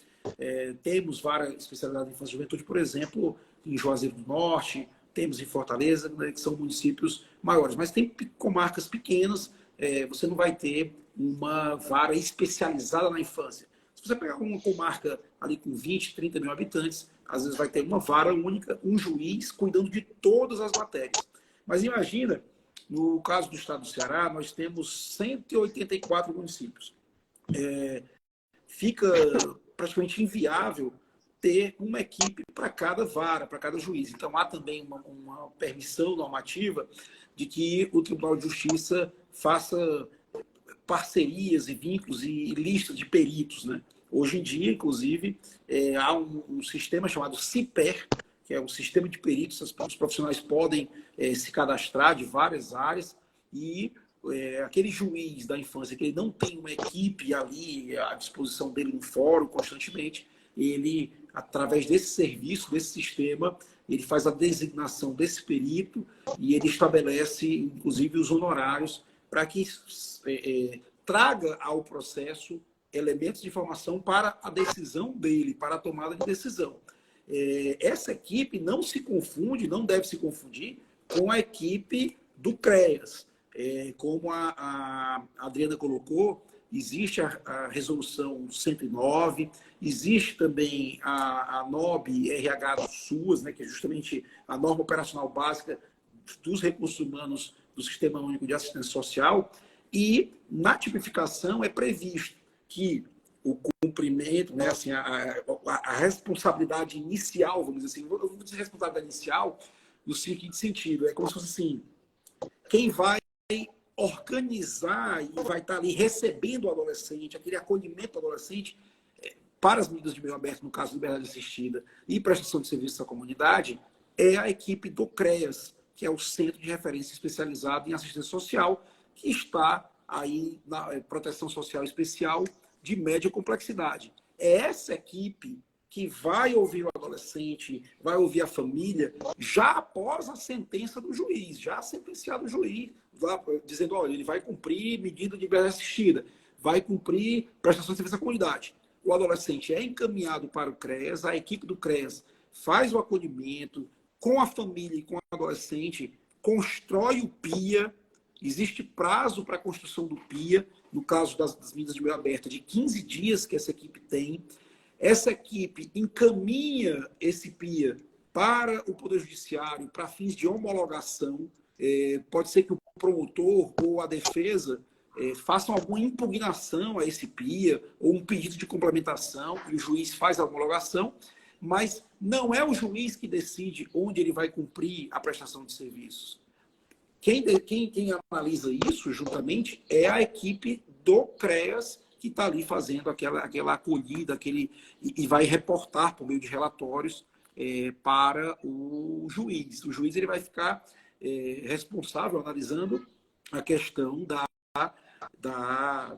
Temos vara especializada em infância e juventude, por exemplo, em Juazeiro do Norte, temos em Fortaleza, né, que são municípios maiores. Mas tem comarcas pequenas, você não vai ter uma vara especializada na infância. Se você pegar uma comarca ali com 20, 30 mil habitantes, às vezes vai ter uma vara única, um juiz cuidando de todas as matérias. Mas imagina, no caso do estado do Ceará, nós temos 184 municípios. Fica praticamente inviável ter uma equipe para cada vara, para cada juiz. Então, há também uma permissão normativa de que o Tribunal de Justiça faça parcerias e vínculos e listas de peritos, né? Hoje em dia, inclusive, há um sistema chamado CIPER, que é um sistema de peritos. Os profissionais podem se cadastrar de várias áreas e aquele juiz da infância que ele não tem uma equipe ali à disposição dele no fórum constantemente, ele, através desse serviço, desse sistema, ele faz a designação desse perito e ele estabelece, inclusive, os honorários para que traga ao processo elementos de informação para a decisão dele, para a tomada de decisão. Essa equipe não se confunde, não deve se confundir com a equipe do CREAS. Como a Adriana colocou, existe a resolução 109, existe também a NOB RH do SUAS, né, que é justamente a norma operacional básica dos recursos humanos do Sistema Único de Assistência Social, e na tipificação é previsto que o cumprimento, né, assim, a responsabilidade inicial, vamos dizer assim, eu vou dizer responsabilidade inicial no seguinte sentido, é como se fosse assim, quem vai organizar e vai estar ali recebendo o adolescente, aquele acolhimento do adolescente para as medidas de meio aberto, no caso de liberdade assistida e prestação de serviços à comunidade, é a equipe do CREAS, que é o Centro de Referência Especializado em Assistência Social, que está aí na proteção social especial de média complexidade. É essa equipe que vai ouvir o adolescente, vai ouvir a família, já após a sentença do juiz, já sentenciado o juiz, dizendo, olha, ele vai cumprir medida de liberdade assistida, vai cumprir prestação de serviço à comunidade. O adolescente é encaminhado para o CREAS, a equipe do CREAS faz o acolhimento com a família e com o adolescente, constrói o PIA, existe prazo para a construção do PIA, no caso das medidas de meio aberto, de 15 dias que essa equipe tem. Essa equipe encaminha esse PIA para o Poder Judiciário, para fins de homologação. Pode ser que o promotor ou a defesa façam alguma impugnação a esse PIA, ou um pedido de complementação, e o juiz faz a homologação, mas não é o juiz que decide onde ele vai cumprir a prestação de serviços. Quem analisa isso, juntamente, é a equipe do CREAS, que está ali fazendo aquela acolhida, e vai reportar por meio de relatórios para o juiz. O juiz ele vai ficar responsável, analisando a questão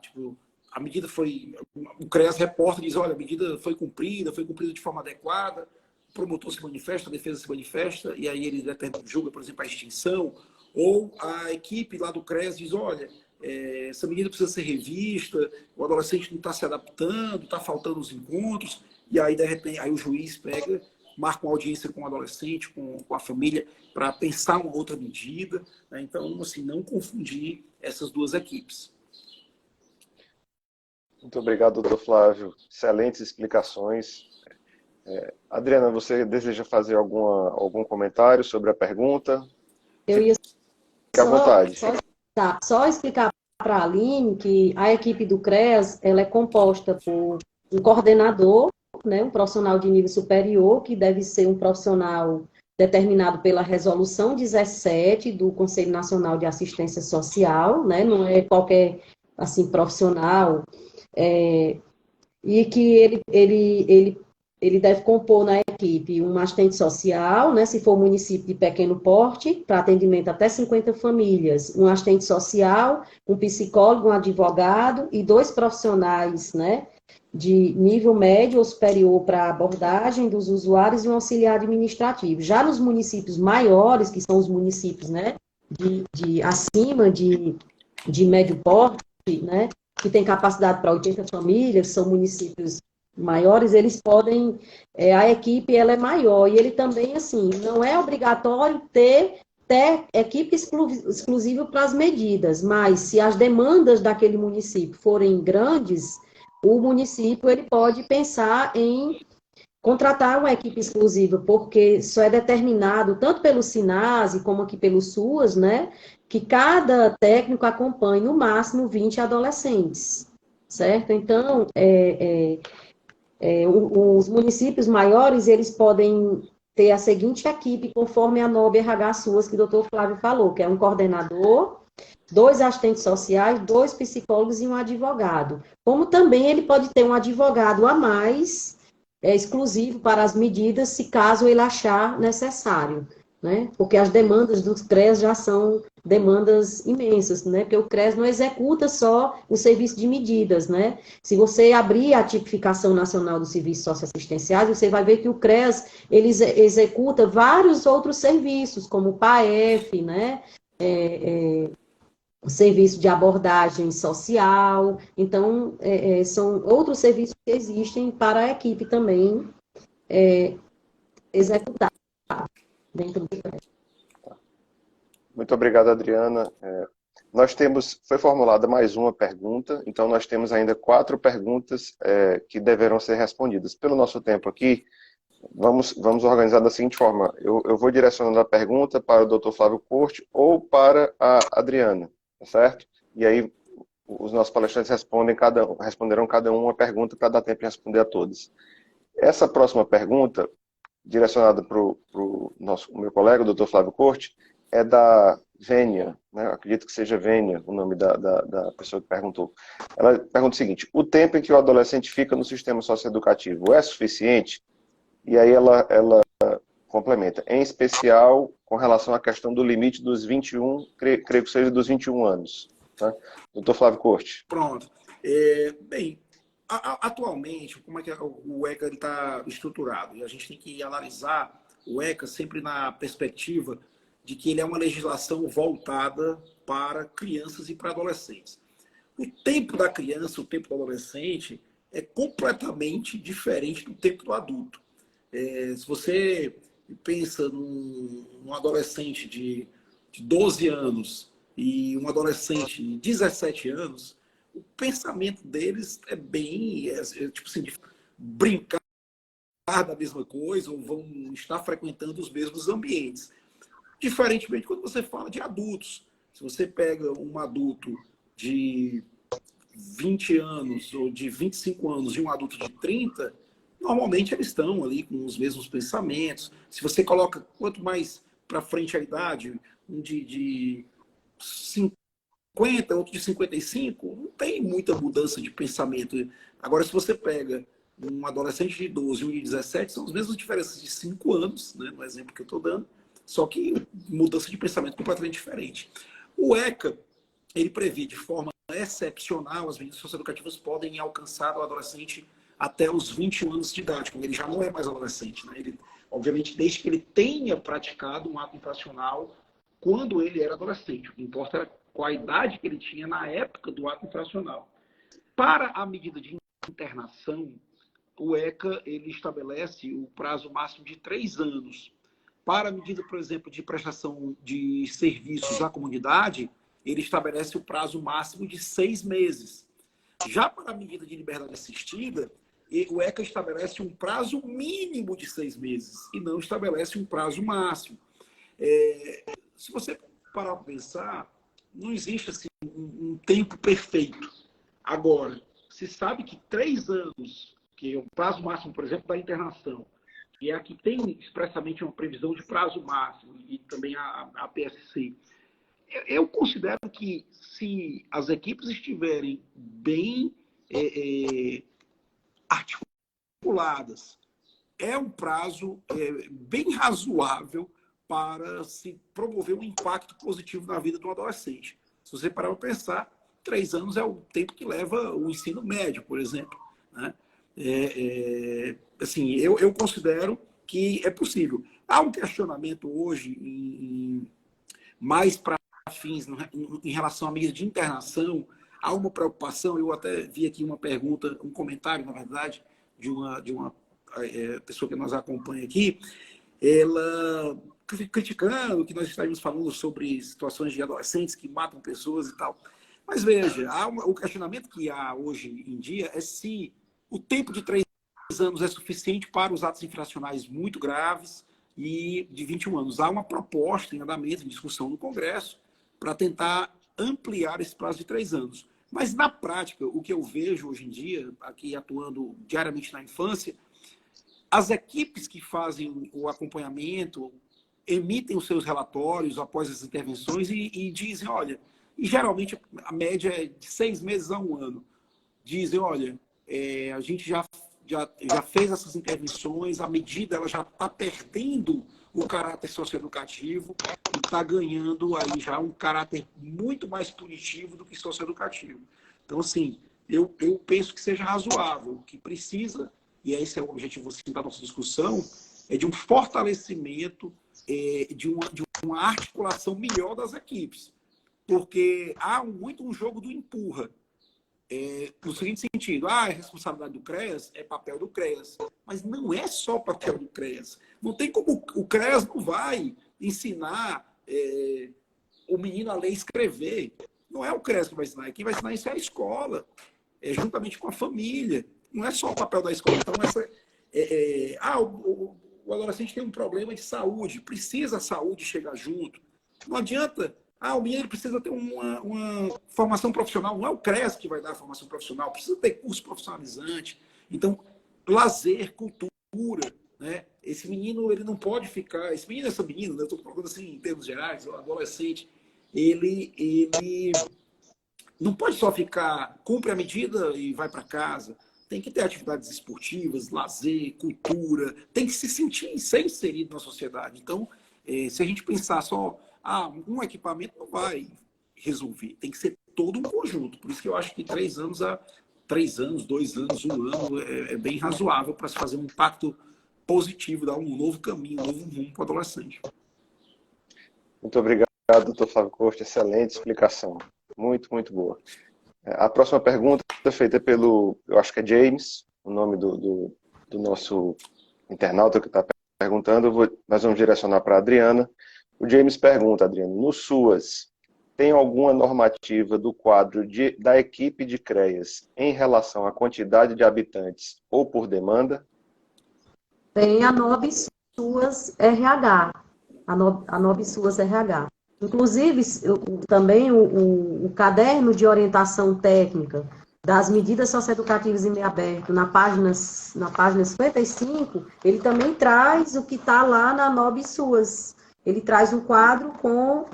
tipo, a medida foi... O CREAS reporta e diz, olha, a medida foi cumprida de forma adequada, o promotor se manifesta, a defesa se manifesta, e aí ele julga, por exemplo, a extinção, ou a equipe lá do CREAS diz, olha, essa medida precisa ser revista, o adolescente não está se adaptando, está faltando os encontros, e aí, de repente, aí o juiz marca uma audiência com o adolescente, com a família, para pensar uma outra medida, né? Então, assim, não confundir essas duas equipes. Muito obrigado, doutor Flávio. Excelentes explicações. Adriana, você deseja fazer algum comentário sobre a pergunta? Eu ia Fique à vontade. Só explicar para a Aline que a equipe do CREAS ela é composta por um coordenador, né, um profissional de nível superior, que deve ser um profissional determinado pela Resolução 17 do Conselho Nacional de Assistência Social, né? Não é qualquer assim, profissional, e que ele deve compor na equipe um assistente social, né, se for município de pequeno porte, para atendimento até 50 famílias, um assistente social, um psicólogo, um advogado e 2 profissionais, né, de nível médio ou superior para abordagem dos usuários e um auxiliar administrativo. Já nos municípios maiores, que são os municípios, né, acima de médio porte, né, que tem capacidade para 80 famílias, são municípios maiores, eles podem, a equipe ela é maior, e ele também, assim, não é obrigatório ter equipe exclusiva para as medidas, mas se as demandas daquele município forem grandes, o município ele pode pensar em contratar uma equipe exclusiva, porque só é determinado, tanto pelo SINASE como aqui pelo SUAS, né, que cada técnico acompanhe no máximo 20 adolescentes, certo? Então, os municípios maiores, eles podem ter a seguinte equipe, conforme a NOB RH SUAS, que o doutor Flávio falou, que é um coordenador, 2 assistentes sociais, 2 psicólogos e um advogado. Como também ele pode ter um advogado a mais, exclusivo para as medidas, se caso ele achar necessário, né? Porque as demandas dos CREAS já são demandas imensas, né? Porque o CREAS não executa só o serviço de medidas, né? Se você abrir a tipificação nacional dos serviços socioassistenciais, você vai ver que o CREAS, ele executa vários outros serviços, como o PAEF, né? O serviço de abordagem social, então, são outros serviços que existem para a equipe também executar dentro do CREAS. Muito obrigado, Adriana. Foi formulada mais uma pergunta, então nós temos ainda 4 perguntas que deverão ser respondidas. Pelo nosso tempo aqui, vamos organizar da seguinte forma: eu vou direcionando a pergunta para o Dr. Flávio Corte ou para a Adriana, tá certo? E aí os nossos palestrantes responderão cada um uma pergunta para dar tempo de responder a todos. Essa próxima pergunta, direcionada para o meu colega, o Dr. Flávio Corte, é da Vênia, né? Eu acredito que seja Vênia o nome da pessoa que perguntou. Ela pergunta o seguinte: o tempo em que o adolescente fica no sistema socioeducativo é suficiente? E aí ela complementa, em especial com relação à questão do limite dos 21, creio que seja dos 21 anos. Tá? Doutor Flávio Corte. Pronto. Bem, atualmente, como é que o ECA está estruturado? E a gente tem que analisar o ECA sempre na perspectiva de que ele é uma legislação voltada para crianças e para adolescentes. O tempo da criança, o tempo do adolescente, é completamente diferente do tempo do adulto. Se você pensa num adolescente de 12 anos e um adolescente de 17 anos, o pensamento deles é bem, tipo assim, de brincar da mesma coisa ou vão estar frequentando os mesmos ambientes. Diferentemente quando você fala de adultos. Se você pega um adulto de 20 anos ou de 25 anos e um adulto de 30, normalmente eles estão ali com os mesmos pensamentos. Se você coloca quanto mais para frente a idade, um de 50, outro de 55, não tem muita mudança de pensamento. Agora, se você pega um adolescente de 12 e um de 17, são as mesmas diferenças de 5 anos, né, no exemplo que eu estou dando, só que mudança de pensamento completamente diferente. O ECA, ele prevê de forma excepcional, as medidas socioeducativas podem alcançar o adolescente até os 21 anos de idade, quando ele já não é mais adolescente, né? Ele, obviamente, desde que ele tenha praticado um ato infracional quando ele era adolescente. O que importa era qual a idade que ele tinha na época do ato infracional. Para a medida de internação, o ECA ele estabelece o prazo máximo de 3 anos. Para a medida, por exemplo, de prestação de serviços à comunidade, ele estabelece o prazo máximo de 6 meses. Já para a medida de liberdade assistida, o ECA estabelece um prazo mínimo de 6 meses e não estabelece um prazo máximo. Se você parar para pensar, não existe assim, um tempo perfeito. Agora, se sabe que 3 anos, que é o prazo máximo, por exemplo, da internação, que é a que tem expressamente uma previsão de prazo máximo, e também a PSC, eu considero que se as equipes estiverem bem articuladas, é um prazo bem razoável para se promover um impacto positivo na vida do adolescente. Se você parar para pensar, 3 anos é o tempo que leva o ensino médio, por exemplo, né? Assim, eu considero que é possível. Há um questionamento hoje mais para fins em relação à medida de internação. Há uma preocupação, eu até vi aqui uma pergunta, um comentário, na verdade, de uma pessoa que nos acompanha aqui, ela criticando que nós estaríamos falando sobre situações de adolescentes que matam pessoas e tal. Mas veja, o questionamento que há hoje em dia é se o tempo de 3 anos é suficiente para os atos infracionais muito graves e de 21 anos. Há uma proposta em andamento, em discussão no Congresso, para tentar ampliar esse prazo de 3 anos. Mas, na prática, o que eu vejo hoje em dia, aqui atuando diariamente na infância, as equipes que fazem o acompanhamento emitem os seus relatórios após as intervenções e dizem, olha, e geralmente a média é de 6 meses a 1 ano, dizem, olha, a gente já fez essas intervenções, a medida ela já está perdendo o caráter socioeducativo e está ganhando aí já um caráter muito mais punitivo do que socioeducativo. Então, assim, eu penso que seja razoável, que precisa, e esse é o objetivo da nossa discussão, é de um fortalecimento, de uma articulação melhor das equipes. Porque há muito um jogo do empurra. No seguinte sentido, é responsabilidade do CREAS, é papel do CREAS. Mas não é só papel do CREAS. Não tem como, o CREAS não vai ensinar o menino a ler e escrever. Não é o CREAS que vai ensinar, quem vai ensinar isso é a escola, juntamente com a família. Não é só o papel da escola. Então, o adolescente tem um problema de saúde, precisa a saúde chegar junto. Não adianta... o menino precisa ter uma formação profissional. Não é o CREAS que vai dar a formação profissional. Precisa ter curso profissionalizante. Então, lazer, cultura. Né? Esse menino, ele não pode ficar... Esse menino, essa menina, né? Eu estou falando assim em termos gerais, o adolescente, ele não pode só ficar, cumpre a medida e vai para casa. Tem que ter atividades esportivas, lazer, cultura. Tem que se sentir ser inserido na sociedade. Então, se a gente pensar só... um equipamento não vai resolver. Tem que ser todo um conjunto. Por isso que eu acho que 3 anos, 2 anos, 1 ano é bem razoável para se fazer um impacto positivo, dar um novo caminho, um novo rumo para o adolescente. Muito obrigado, doutor Flávio Costa. Excelente explicação. Muito, muito boa. A próxima pergunta é feita pelo, eu acho que é James, o nome do nosso internauta que está perguntando. Nós vamos direcionar para a Adriana. O James pergunta, Adriano, no SUAS, tem alguma normativa do quadro da equipe de CREAS em relação à quantidade de habitantes ou por demanda? Tem a NOB SUAS RH. A NOB SUAS RH. Inclusive, também o caderno de orientação técnica das medidas socioeducativas em meio aberto, na página 55, ele também traz o que está lá na NOB SUAS. Ele traz um quadro com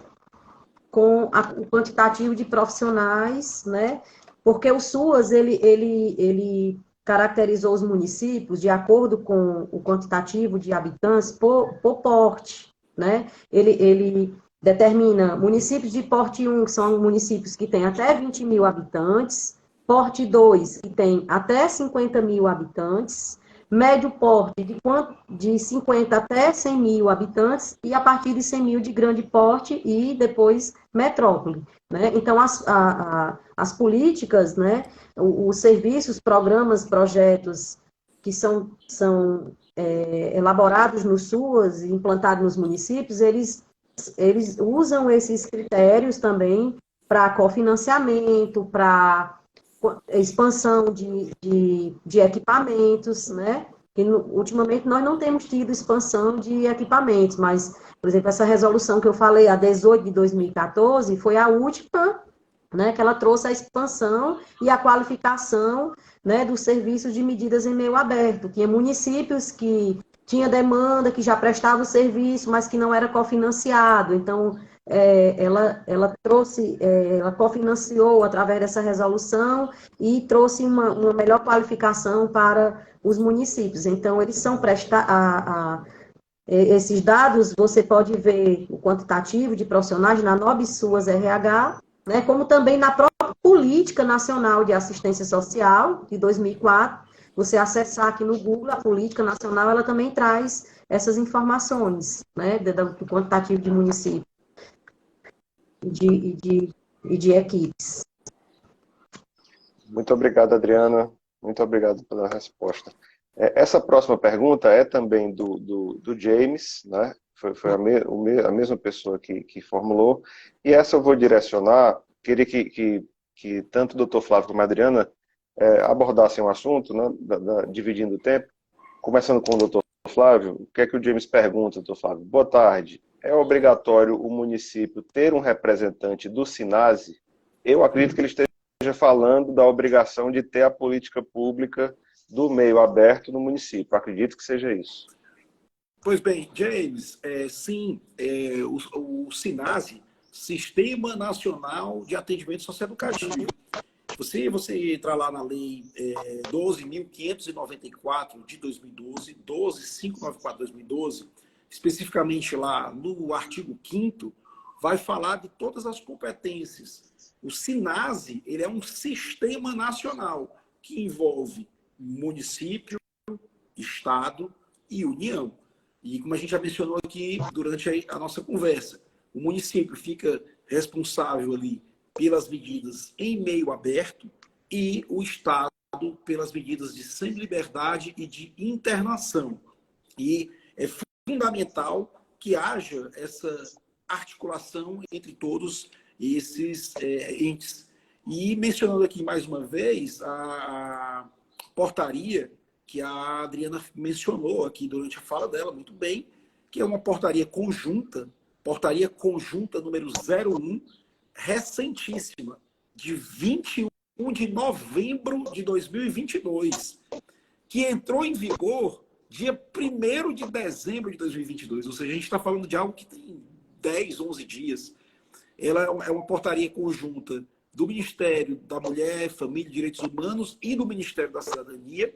o quantitativo de profissionais, né? Porque o SUAS, ele caracterizou os municípios de acordo com o quantitativo de habitantes por porte, né? Ele determina municípios de porte 1, que são municípios que têm até 20 mil habitantes, porte 2, que tem até 50 mil habitantes, médio porte de 50 até 100 mil habitantes e a partir de 100 mil de grande porte e depois metrópole. Né? Então, as políticas, né, os serviços, programas, projetos que são elaborados no SUAS e implantados nos municípios, eles usam esses critérios também para cofinanciamento, para expansão de equipamentos, né? E, ultimamente nós não temos tido expansão de equipamentos, mas, por exemplo, essa resolução que eu falei, a 18 de 2014, foi a última, né, que ela trouxe a expansão e a qualificação, né, dos serviços de medidas em meio aberto. Tinha municípios que tinha demanda, que já prestava o serviço, mas que não era cofinanciado. Então, ela trouxe, ela cofinanciou através dessa resolução e trouxe uma melhor qualificação para os municípios. Então, eles são esses dados, você pode ver o quantitativo de profissionais na NobSUAS RH, né, como também na própria Política Nacional de Assistência Social, de 2004. Você acessar aqui no Google, a Política Nacional, ela também traz essas informações, né, do quantitativo de municípios e de equipes. Muito obrigado, Adriana. Muito obrigado pela resposta. Essa próxima pergunta é também do James, né? Foi a mesma pessoa que formulou. E essa eu vou direcionar, queria que tanto o Dr. Flávio como a Adriana abordassem o assunto, né? Dividindo o tempo. Começando com o Dr. Flávio, o que é que o James pergunta, Dr. Flávio? Boa tarde. É obrigatório o município ter um representante do SINASE? Eu acredito que ele esteja falando da obrigação de ter a política pública do meio aberto no município. Acredito que seja isso. Pois bem, James, sim, o SINASE, Sistema Nacional de Atendimento Socioeducativo. Você entrar lá na lei 12.594 de 2012, 12.594 de 2012, especificamente lá no artigo 5º, vai falar de todas as competências. O SINASE, ele é um sistema nacional que envolve município, estado e União. E como a gente já mencionou aqui durante a nossa conversa, o município fica responsável ali pelas medidas em meio aberto e o estado pelas medidas de semi-liberdade e de internação. E é fundamental que haja essa articulação entre todos esses entes. E mencionando aqui mais uma vez a portaria que a Adriana mencionou aqui durante a fala dela, muito bem, que é uma portaria conjunta número 01, recentíssima, de 21 de novembro de 2022, que entrou em vigor dia 1º de dezembro de 2022, ou seja, a gente está falando de algo que tem 10, 11 dias. Ela é uma portaria conjunta do Ministério da Mulher, Família e Direitos Humanos e do Ministério da Cidadania,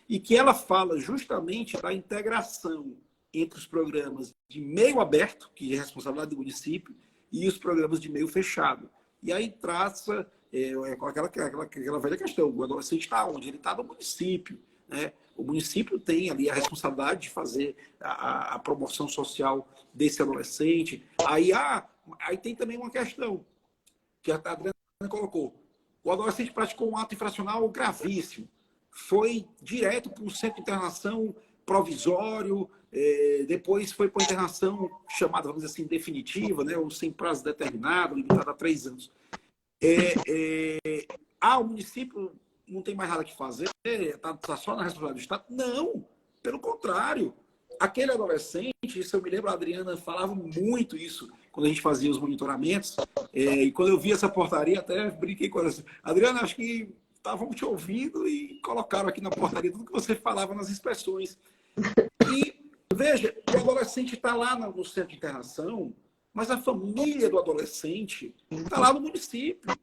e que ela fala justamente da integração entre os programas de meio aberto, que é responsabilidade do município, e os programas de meio fechado. E aí traça aquela velha questão, o adolescente está onde? Ele está no município, né? O município tem ali a responsabilidade de fazer a promoção social desse adolescente. Aí tem também uma questão que a Adriana colocou. O adolescente praticou um ato infracional gravíssimo. Foi direto para um centro de internação provisório, depois foi para uma internação chamada, vamos dizer assim, definitiva, né, ou sem prazo determinado, limitada a 3 anos. O município não tem mais nada que fazer, está só na responsabilidade do Estado? Não, pelo contrário. Aquele adolescente, isso eu me lembro, a Adriana falava muito isso quando a gente fazia os monitoramentos, e quando eu vi essa portaria, até brinquei com ela assim, Adriana, acho que estavam te ouvindo e colocaram aqui na portaria tudo que você falava nas inspeções. E, veja, o adolescente está lá no centro de internação, mas a família do adolescente está lá no município.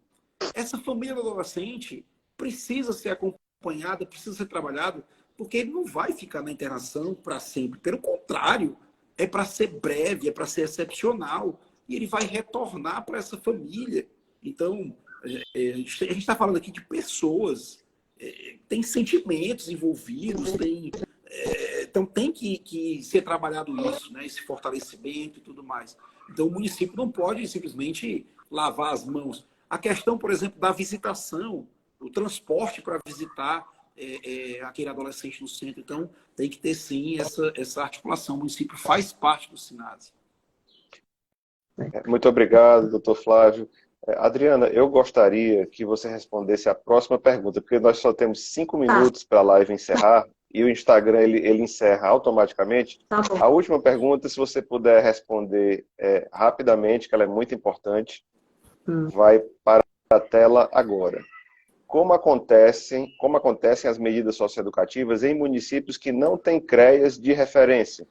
Essa família do adolescente precisa ser acompanhada, precisa ser trabalhada, porque ele não vai ficar na internação para sempre. Pelo contrário, é para ser breve, é para ser excepcional, e ele vai retornar para essa família. Então, a gente está falando aqui de pessoas, tem sentimentos envolvidos, então tem que ser trabalhado isso, né, esse fortalecimento e tudo mais. Então o município não pode simplesmente lavar as mãos. A questão, por exemplo, da visitação, o transporte para visitar aquele adolescente no centro, então tem que ter sim essa articulação. O município faz parte do SINASE. Muito obrigado, doutor Flávio. Adriana, eu gostaria que você respondesse a próxima pergunta, porque nós só temos 5 minutos para a live encerrar e o Instagram ele encerra automaticamente. Tá bom. A última pergunta, se você puder responder rapidamente, que ela é muito importante, vai para a tela agora. como acontecem as medidas socioeducativas em municípios que não têm CREAs de referência?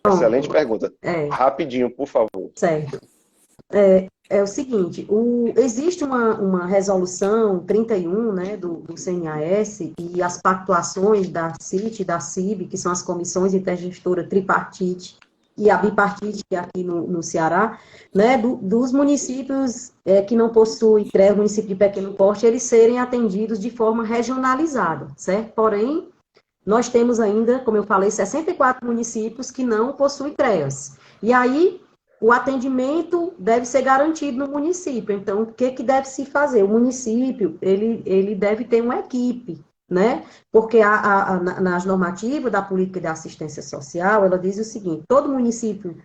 Excelente pergunta. Rapidinho, por favor. Certo. É o seguinte, existe uma resolução 31, né, do CNAS e as pactuações da CIT e da CIB, que são as comissões intergestora tripartite e a bipartite, que é aqui no Ceará, né, dos municípios que não possuem CREA, município de pequeno porte, eles serem atendidos de forma regionalizada, certo? Porém, nós temos ainda, como eu falei, 64 municípios que não possuem CREAs. E aí, o atendimento deve ser garantido no município. Então, o que deve se fazer? O município, ele deve ter uma equipe, né? Porque nas normativas da política de assistência social, ela diz o seguinte, todo município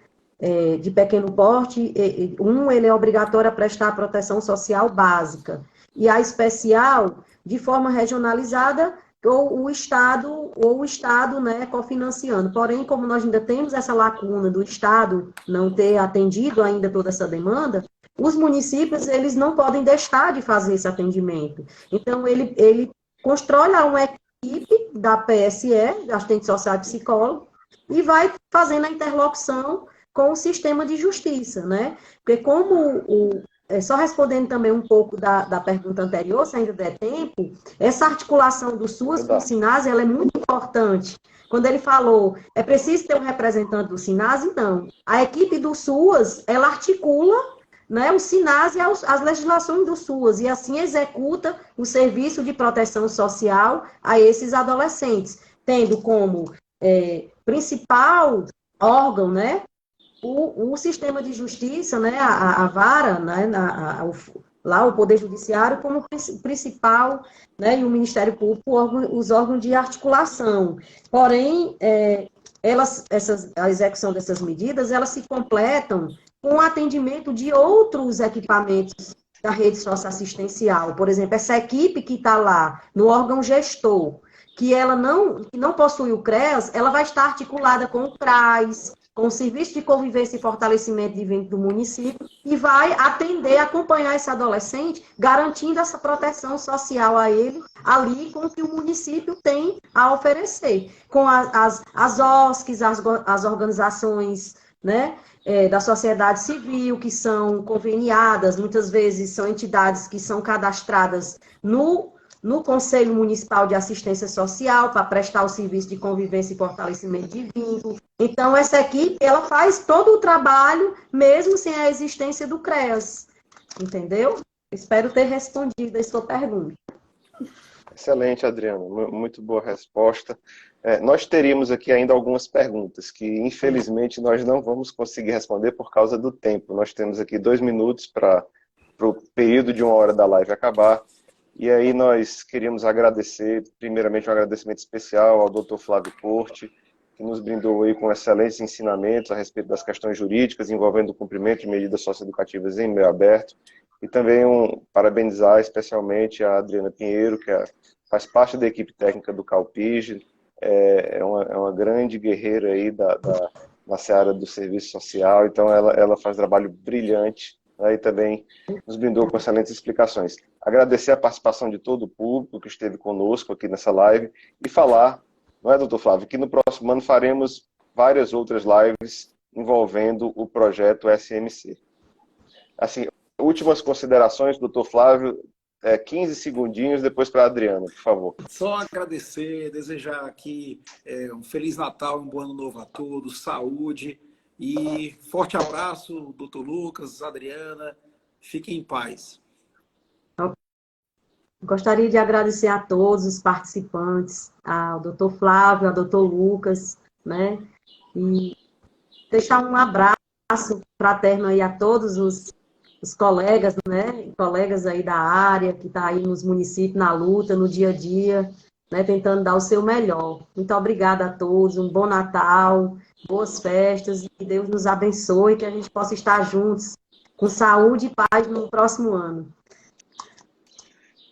de pequeno porte, ele é obrigatório a prestar proteção social básica, e a especial, de forma regionalizada, ou o Estado, né, cofinanciando. Porém, como nós ainda temos essa lacuna do Estado não ter atendido ainda toda essa demanda, os municípios, eles não podem deixar de fazer esse atendimento. Então, ele constrói lá uma equipe da PSE, assistente social e psicólogo, e vai fazendo a interlocução com o sistema de justiça, né? Porque como só respondendo também um pouco da pergunta anterior, se ainda der tempo, essa articulação do SUAS com o SINASE, ela é muito importante. Quando ele falou, é preciso ter um representante do SINASE, não. A equipe do SUAS, ela articula, né, o SINASE e as legislações do SUAS, e assim executa o serviço de proteção social a esses adolescentes, tendo como principal órgão, né, o sistema de justiça, né, a vara, né, lá o Poder Judiciário como principal, né, e o Ministério Público, os órgãos de articulação. Porém, a execução dessas medidas, elas se completam com o atendimento de outros equipamentos da rede socioassistencial. Por exemplo, essa equipe que está lá no órgão gestor, que não possui o CREAS, ela vai estar articulada com o CRAS, com o Serviço de Convivência e Fortalecimento de Vínculo do município, e vai atender, acompanhar esse adolescente, garantindo essa proteção social a ele, ali com o que o município tem a oferecer, com as OSCs, as organizações, né, da sociedade civil, que são conveniadas, muitas vezes são entidades que são cadastradas no Conselho Municipal de Assistência Social para prestar o serviço de convivência e fortalecimento de vínculo. Então, essa equipe, ela faz todo o trabalho, mesmo sem a existência do CREAS. Entendeu? Espero ter respondido a sua pergunta. Excelente, Adriana. Muito boa resposta. Nós teríamos aqui ainda algumas perguntas que, infelizmente, nós não vamos conseguir responder por causa do tempo. Nós temos aqui 2 minutos para o período de 1 hora da live acabar. E aí nós queríamos agradecer, primeiramente um agradecimento especial ao Dr. Flávio Porte, que nos brindou aí com excelentes ensinamentos a respeito das questões jurídicas envolvendo o cumprimento de medidas socioeducativas em meio aberto. E também parabenizar especialmente a Adriana Pinheiro, que faz parte da equipe técnica do CalPIG, é uma grande guerreira aí na seara do serviço social, então ela faz um trabalho brilhante, né, e também nos brindou com excelentes explicações. Agradecer a participação de todo o público que esteve conosco aqui nessa live e falar, não é, doutor Flávio, que no próximo ano faremos várias outras lives envolvendo o projeto SMC. Assim, últimas considerações, doutor Flávio, 15 segundinhos, depois para a Adriana, por favor. Só agradecer, desejar aqui um Feliz Natal, um bom ano novo a todos, saúde e forte abraço, doutor Lucas, Adriana, fiquem em paz. Gostaria de agradecer a todos os participantes, ao doutor Flávio, ao doutor Lucas, né, e deixar um abraço fraterno aí a todos os colegas, né, colegas aí da área, que está aí nos municípios, na luta, no dia a dia, né, tentando dar o seu melhor. Muito obrigada a todos, um bom Natal, boas festas, e que Deus nos abençoe, que a gente possa estar juntos, com saúde e paz no próximo ano.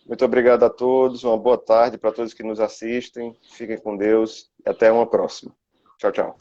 Muito obrigado a todos, uma boa tarde para todos que nos assistem, fiquem com Deus e até uma próxima. Tchau, tchau.